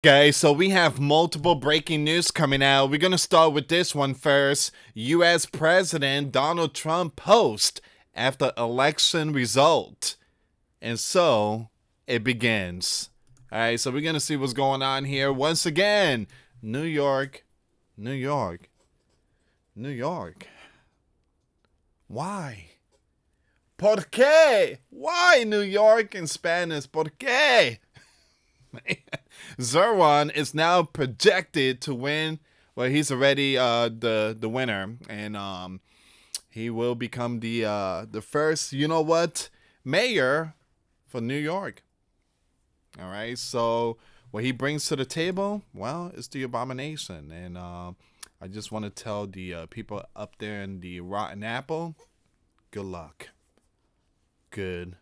Okay, so we have multiple breaking news coming out. We're going to start with this one first. US President Donald Trump post after election result. And so it begins. All right, so we're going to see what's going on here. Once again, New York, New York, New York. Why? ¿Por qué? Why New York in Spanish? ¿Por qué? Zerwan is now projected to win. Well, he's already the winner, and he will become the first. You know what, mayor for New York. All right, so what he brings to the table, well, it's the abomination, and I just want to tell the people up there in the Rotten Apple, good luck. Good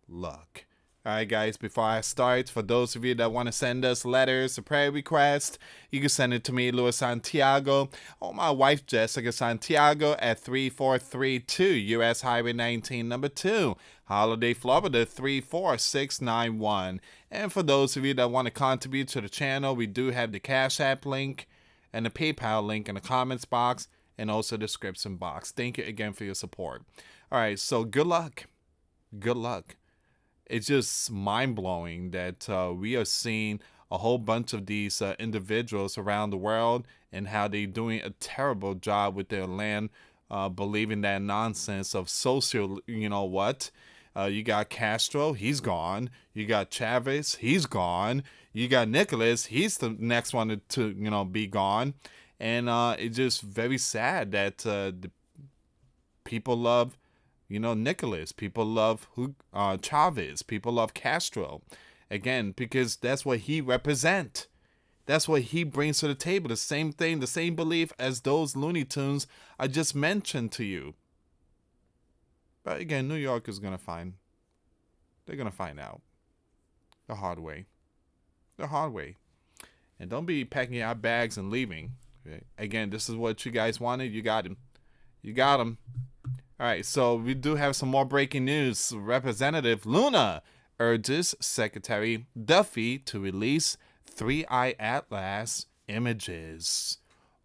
luck. All right, guys, before I start, for those of you that want to send us letters or prayer requests, you can send it to me, US Santiago, or my wife, Jessica Santiago, at 3432 US Highway 19, number 2, Holiday, Florida, 34691. And for those of you that want to contribute to the channel, we do have the Cash App link and the PayPal link in the comments box and also the description box. Thank you again for your support. All right, so good luck. Good luck. It's just mind-blowing that we are seeing a whole bunch of these individuals around the world and how they're doing a terrible job with their land, believing that nonsense of social, you know what? You got Castro, he's gone. You got Chavez, he's gone. You got Nicholas, he's the next one to be gone. And it's just very sad that the people love Nicholas. People love Chavez. People love Castro. Again, because that's what he represent. That's what he brings to the table. The same thing, the same belief as those Looney Tunes I just mentioned to you. But again, New York is gonna find. They're gonna find out the hard way. The hard way. And don't be packing our bags and leaving. Okay? Again, this is what you guys wanted. You got him. You got him. All right, so we do have some more breaking news. Representative Luna urges Secretary Duffy to release 3-Eye Atlas images.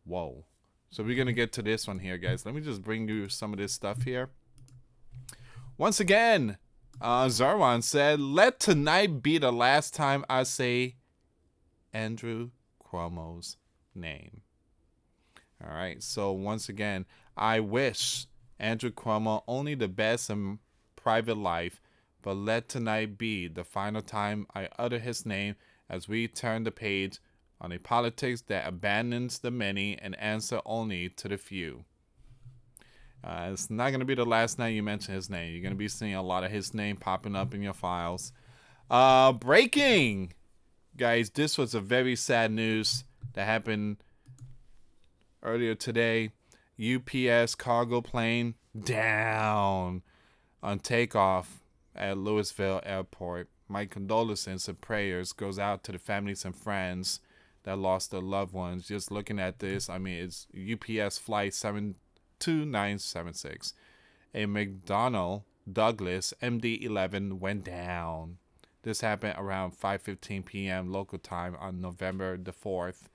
Whoa. So we're going to get to this one here, guys. Let me just bring you some of this stuff here. Once again, Zarwan said, let tonight be the last time I say Andrew Cuomo's name. All right, so once again, I wish Andrew Cuomo only the best in private life, but let tonight be the final time I utter his name as we turn the page on a politics that abandons the many and answer only to the few. It's not going to be the last night you mention his name. You're going to be seeing a lot of his name popping up in your files. Breaking! Guys, this was a very sad news that happened earlier today. UPS cargo plane down on takeoff at Louisville Airport. My condolences and prayers goes out to the families and friends that lost their loved ones. Just looking at this, I mean, it's UPS flight 72976. A McDonnell Douglas MD-11 went down. This happened around 5:15 p.m. local time on November the 4th.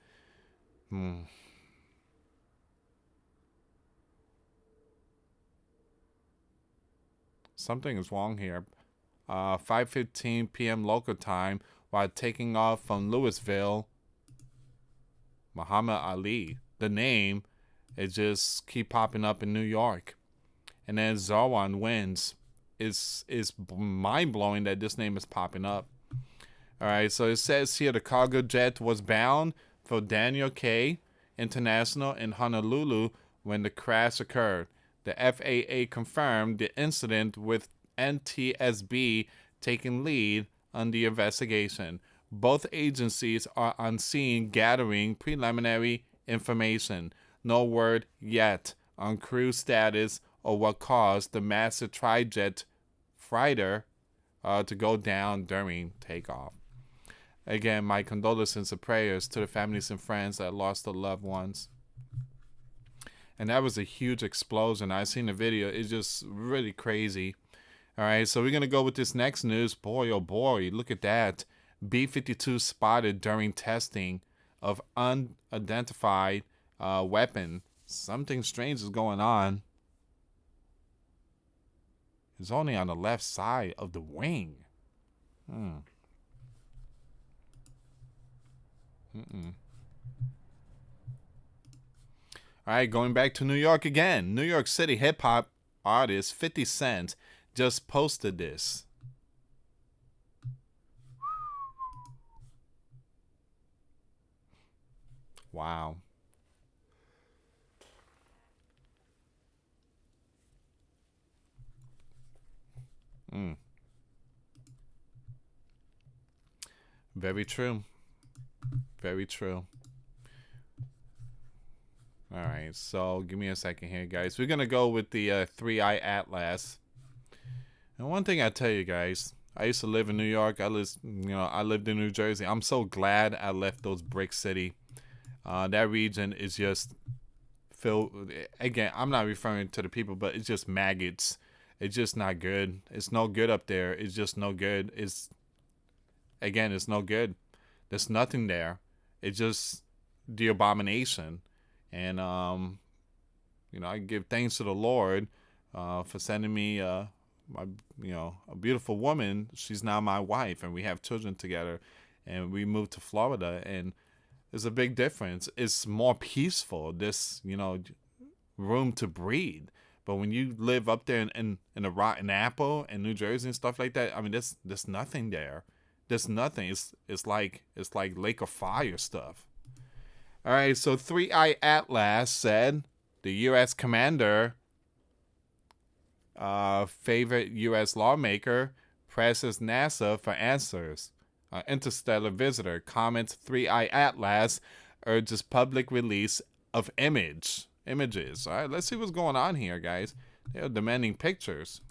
Something is wrong here. 5:15 p.m. local time while taking off from Louisville. Muhammad Ali. The name, it just keep popping up in New York. And then Zarwan wins. It's mind-blowing that this name is popping up. All right, so it says here the cargo jet was bound for Daniel K. International in Honolulu when the crash occurred. The FAA confirmed the incident with NTSB taking lead on the investigation. Both agencies are on scene gathering preliminary information. No word yet on crew status or what caused the massive tri-jet freighter to go down during takeoff. Again, my condolences and prayers to the families and friends that lost their loved ones. And that was a huge explosion. I seen the video. It's just really crazy. All right, so we're going to go with this next news. Boy, oh boy, look at that. B-52 spotted during testing of unidentified weapon. Something strange is going on. It's only on the left side of the wing. All right, going back to New York again. New York City hip hop artist 50 Cent just posted this. Wow. Very true. Very true. All right, so give me a second here, guys. We're gonna go with the three-eye atlas. And one thing I tell you guys, I used to live in New York. I lived in New Jersey. I'm so glad I left those brick city. That region is just filled. Again, I'm not referring to the people, but it's just maggots. It's just not good. It's no good up there. It's just no good. It's no good. There's nothing there. It's just the abomination. And I give thanks to the Lord for sending me a beautiful woman. She's now my wife, and we have children together. And we moved to Florida, and there's a big difference. It's more peaceful. This room to breathe. But when you live up there in the Rotten Apple and New Jersey and stuff like that, I mean, there's nothing there. There's nothing. It's like Lake of Fire stuff. All right, so Three-Eye Atlas said the U.S. commander, favorite U.S. lawmaker, presses NASA for answers. Interstellar visitor comments Three-Eye Atlas urges public release of images. All right, let's see what's going on here, guys. They're demanding pictures.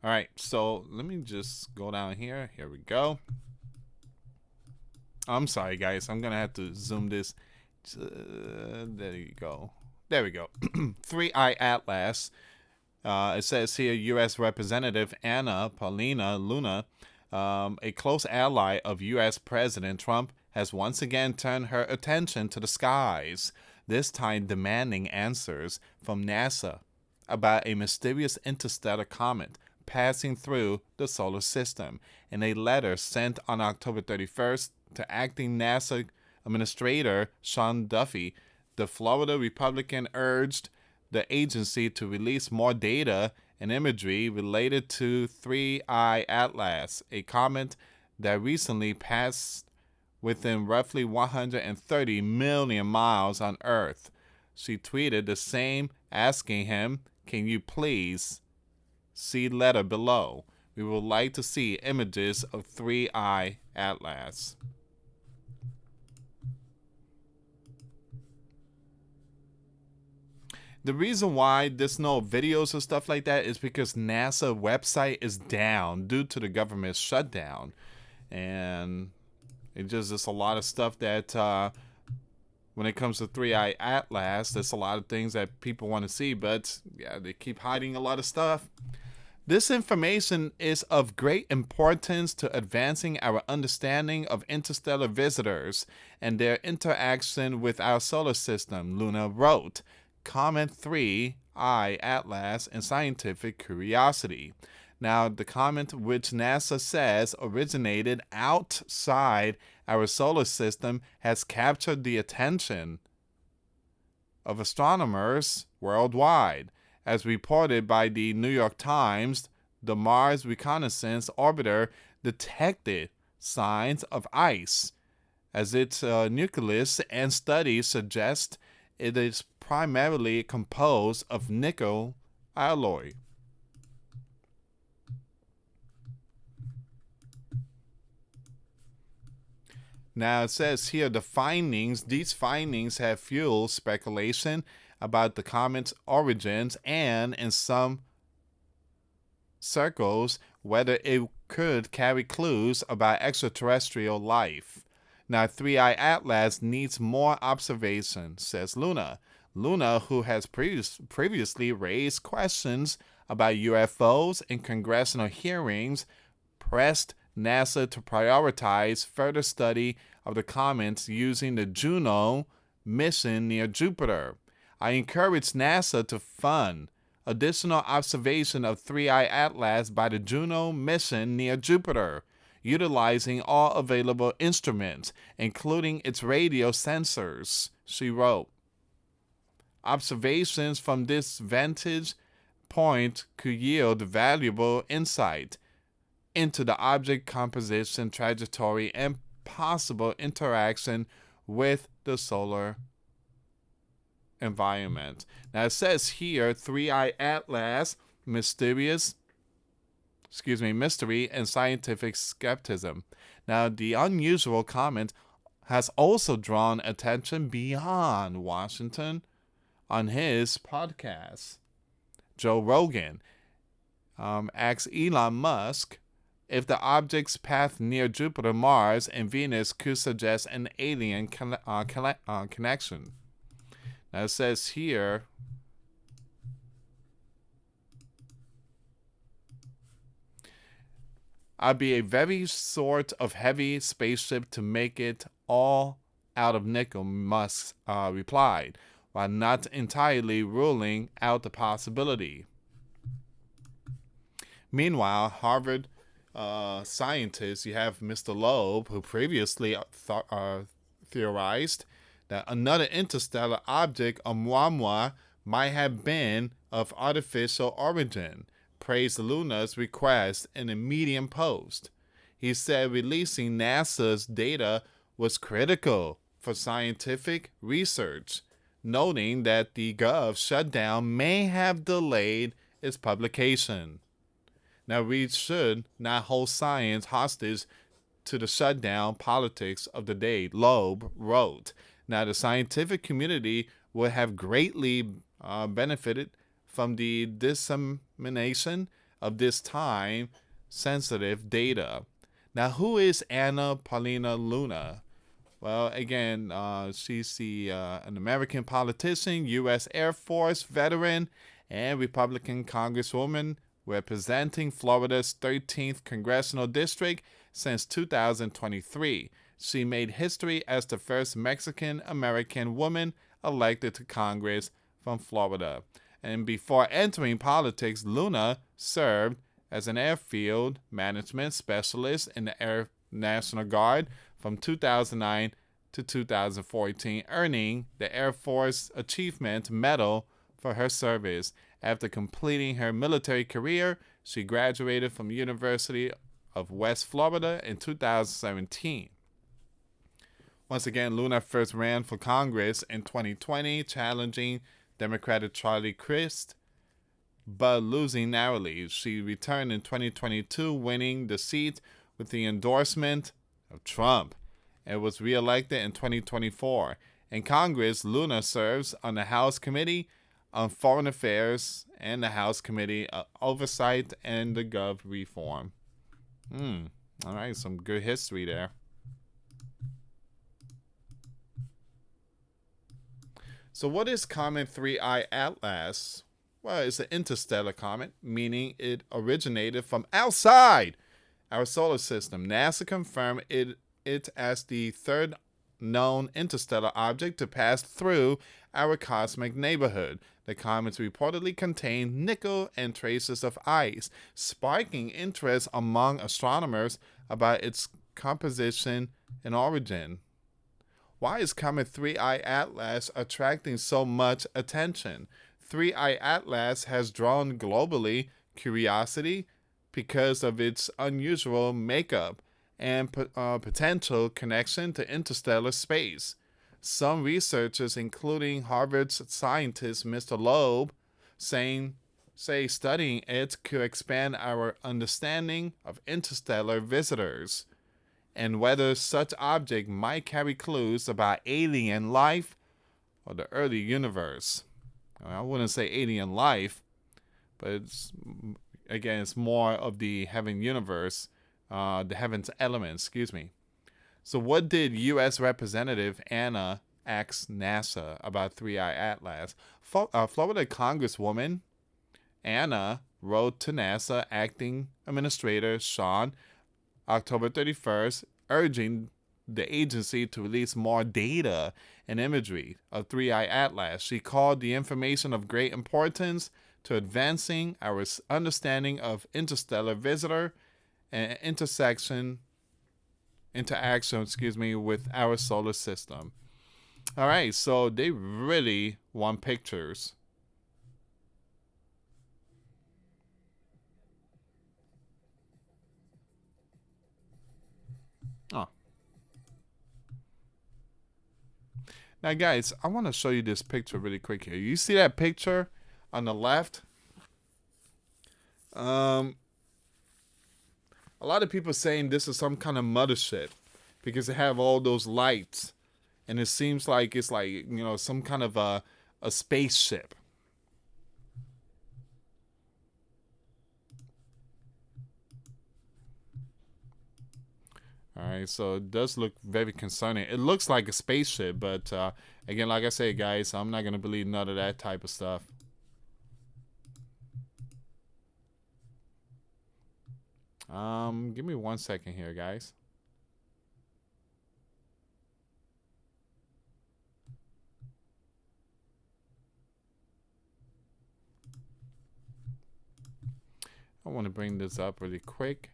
All right, so let me just go down here. Here we go. I'm sorry, guys. I'm going to have to zoom this. There you go. There we go. Three-Eye Atlas. It says here, U.S. Representative Anna Paulina Luna, a close ally of U.S. President Trump, has once again turned her attention to the skies, this time demanding answers from NASA about a mysterious interstellar comet passing through the solar system. In a letter sent on October 31st to acting NASA Administrator Sean Duffy, the Florida Republican urged the agency to release more data and imagery related to Three-Eye Atlas, a comet that recently passed within roughly 130 million miles on Earth. She tweeted the same, asking him, "Can you please see letter below? We would like to see images of Three-Eye Atlas." The reason why there's no videos and stuff like that is because NASA website is down due to the government shutdown. And there's a lot of stuff that when it comes to Three-Eye Atlas, there's a lot of things that people want to see, but yeah, they keep hiding a lot of stuff. This information is of great importance to advancing our understanding of interstellar visitors and their interaction with our solar system, Luna wrote. Comet 3-Eye Atlas and Scientific Curiosity. Now, the comet, which NASA says originated outside our solar system, has captured the attention of astronomers worldwide. As reported by the New York Times, the Mars Reconnaissance Orbiter detected signs of ice as its nucleus, and studies suggest it is primarily composed of nickel alloy. Now it says here these findings have fueled speculation about the comet's origins and, in some circles, whether it could carry clues about extraterrestrial life. Now, Three-Eye Atlas needs more observation, says Luna. Luna, who has previously raised questions about UFOs in congressional hearings, pressed NASA to prioritize further study of the comets using the Juno mission near Jupiter. I encourage NASA to fund additional observation of Three-Eye Atlas by the Juno mission near Jupiter, utilizing all available instruments, including its radio sensors, she wrote. Observations from this vantage point could yield valuable insight into the object composition, trajectory, and possible interaction with the solar environment. Now it says here, Three-Eye Atlas, mystery and scientific skepticism. Now the unusual comment has also drawn attention beyond Washington on his podcast. Joe Rogan asks Elon Musk if the object's path near Jupiter, Mars, and Venus could suggest an alien connection. Now it says here, I'd be a very sort of heavy spaceship to make it all out of nickel, Musk replied, while not entirely ruling out the possibility. Meanwhile, Harvard scientists, you have Mr. Loeb, who previously theorized that another interstellar object, Oumuamua, might have been of artificial origin, praised Luna's request in a Medium post. He said releasing NASA's data was critical for scientific research, noting that the Gov shutdown may have delayed its publication. Now, we should not hold science hostage to the shutdown politics of the day, Loeb wrote. Now, the scientific community would have greatly benefited from the dissemination of this time-sensitive data. Now, who is Anna Paulina Luna? Well, again, she's an American politician, U.S. Air Force veteran, and Republican Congresswoman representing Florida's 13th Congressional District since 2023. She made history as the first Mexican-American woman elected to Congress from Florida. And before entering politics, Luna served as an airfield management specialist in the Air National Guard from 2009 to 2014, earning the Air Force Achievement Medal for her service. After completing her military career, she graduated from University of West Florida in 2017. Once again, Luna first ran for Congress in 2020, challenging Democratic Charlie Crist, but losing narrowly. She returned in 2022, winning the seat with the endorsement of Trump, and was reelected in 2024. In Congress, Luna serves on the House Committee on Foreign Affairs and the House Committee on Oversight and the Gov Reform. All right, some good history there. So what is Comet 3I Atlas? Well, it's an interstellar comet, meaning it originated from outside our solar system. NASA confirmed it as the third known interstellar object to pass through our cosmic neighborhood. The comets reportedly contain nickel and traces of ice, sparking interest among astronomers about its composition and origin. Why is Comet 3I Atlas attracting so much attention? 3I Atlas has drawn globally curiosity because of its unusual makeup and potential connection to interstellar space. Some researchers, including Harvard's scientist Mr. Loeb, say studying it could expand our understanding of interstellar visitors and whether such object might carry clues about alien life or the early universe. I wouldn't say alien life, but it's more of the heaven universe, the heavens element, So, what did U.S. Representative Anna ask NASA about Three Eye Atlas? Florida Congresswoman Anna wrote to NASA Acting Administrator Sean October 31st, urging the agency to release more data and imagery of Three Eye Atlas. She called the information of great importance to advancing our understanding of interstellar visitor and interaction with our solar system. All right, so they really want pictures. Oh. Now, guys, I want to show you this picture really quick here. You see that picture on the left? Um, a lot of people saying this is some kind of mothership because they have all those lights, and it seems like it's like some kind of a spaceship. All right, so it does look very concerning. It looks like a spaceship, but again, like I say, guys, I'm not gonna believe none of that type of stuff. Give me 1 second here, guys. I want to bring this up really quick.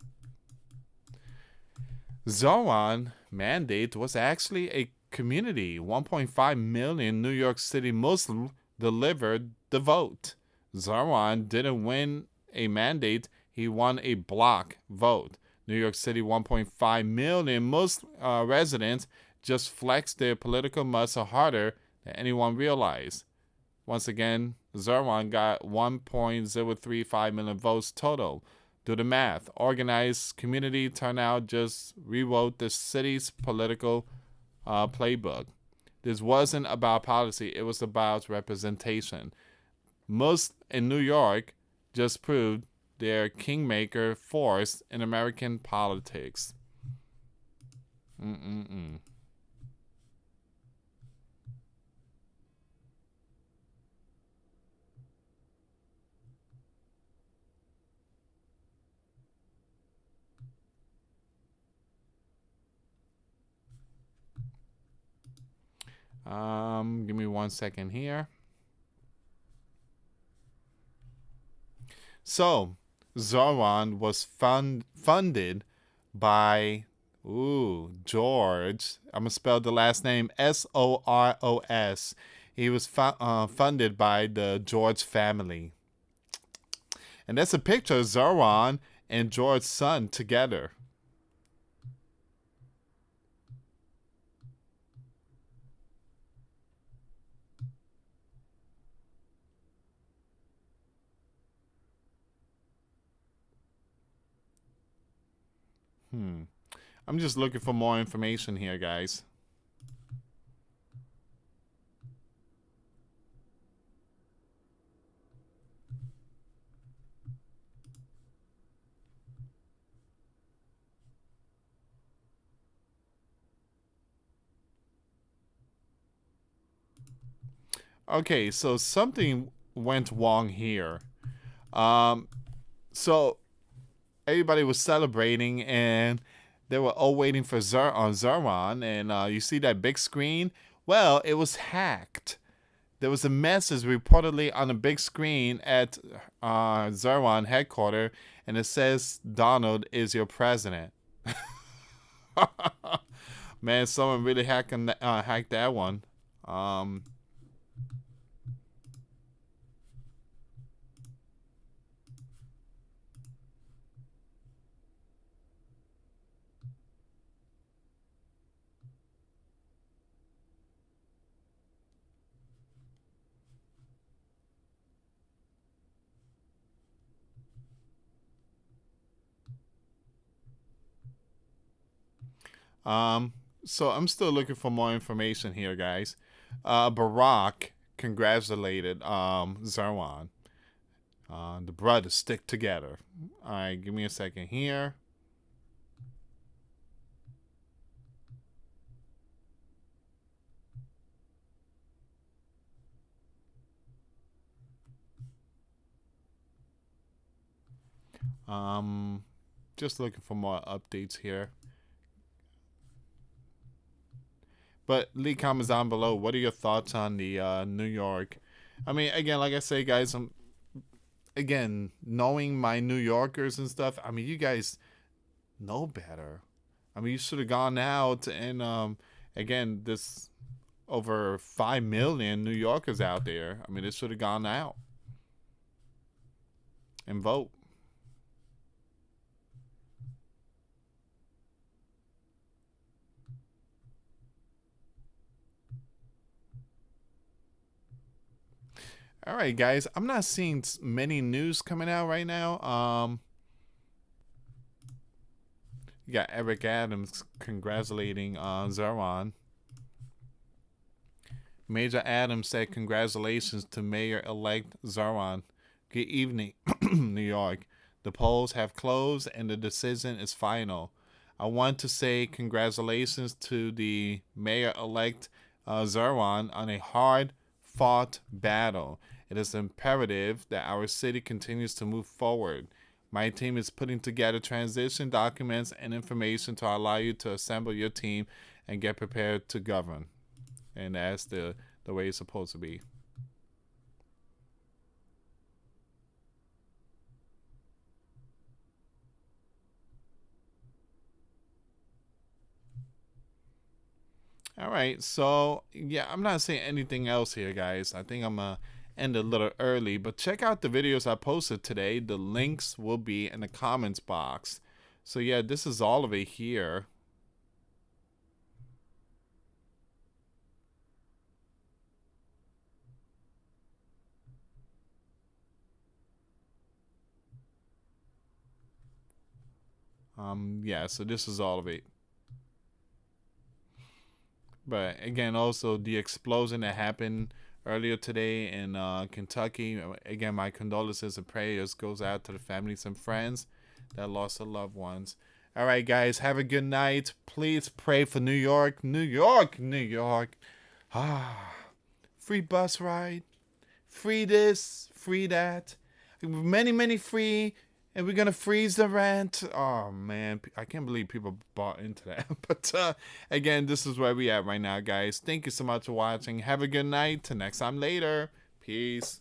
Zoran mandate was actually a community. 1.5 million New York City Muslims delivered the vote. Zoran didn't win a mandate, he won a block vote. New York City 1.5 million Muslim residents just flexed their political muscle harder than anyone realized. Once again, Zerwan got 1.035 million votes total. Do the math. Organized community turnout just rewrote the city's political playbook. This wasn't about policy, it was about representation. Most in New York just proved their kingmaker force in American politics. Mm-mm-mm. Give me 1 second here. So, Zoran was funded by George. I'm gonna spell the last name Soros. He was funded by the George family, and that's a picture of Zoran and George's son together. I'm just looking for more information here, guys. Okay, so something went wrong here. Um, so everybody was celebrating, and they were all waiting for Zerwan, and you see that big screen? Well, it was hacked. There was a message reportedly on a big screen at Zerwan headquarters, and it says, "Donald is your president." Man, someone really hacked that one. Um, Um, so I'm still looking for more information here, guys. Barack congratulated Zerwan. The brothers stick together. All right, give me a second here. Um, just looking for more updates here. But leave comments down below. What are your thoughts on the New York? I mean, again, like I say, guys, again, knowing my New Yorkers and stuff. I mean, you guys know better. I mean, you should have gone out and again, this over 5 million New Yorkers out there. I mean, it should have gone out and vote. All right, guys. I'm not seeing many news coming out right now. You got Eric Adams congratulating Zeron. Major Adams said congratulations to Mayor-elect Zeron. Good evening, New York. The polls have closed and the decision is final. I want to say congratulations to the Mayor-elect Zeron on a hard-fought battle. It is imperative that our city continues to move forward. My team is putting together transition documents and information to allow you to assemble your team and get prepared to govern. And that's the way it's supposed to be. All right, so yeah, I'm not saying anything else here, guys. I think I'm gonna end a little early, but check out the videos I posted today. The links will be in the comments box. So yeah, this is all of it here. Yeah, so this is all of it. But again, also the explosion that happened earlier today in Kentucky. Again, my condolences and prayers goes out to the families and friends that lost their loved ones. All right, guys, have a good night. Please pray for New York, New York, New York. Ah, free bus ride, free this, free that, many, many free, and we're gonna freeze the rent. Oh man, I can't believe people bought into that. But again, this is where we at right now, guys. Thank you so much for watching. Have a good night. Till next time later. Peace.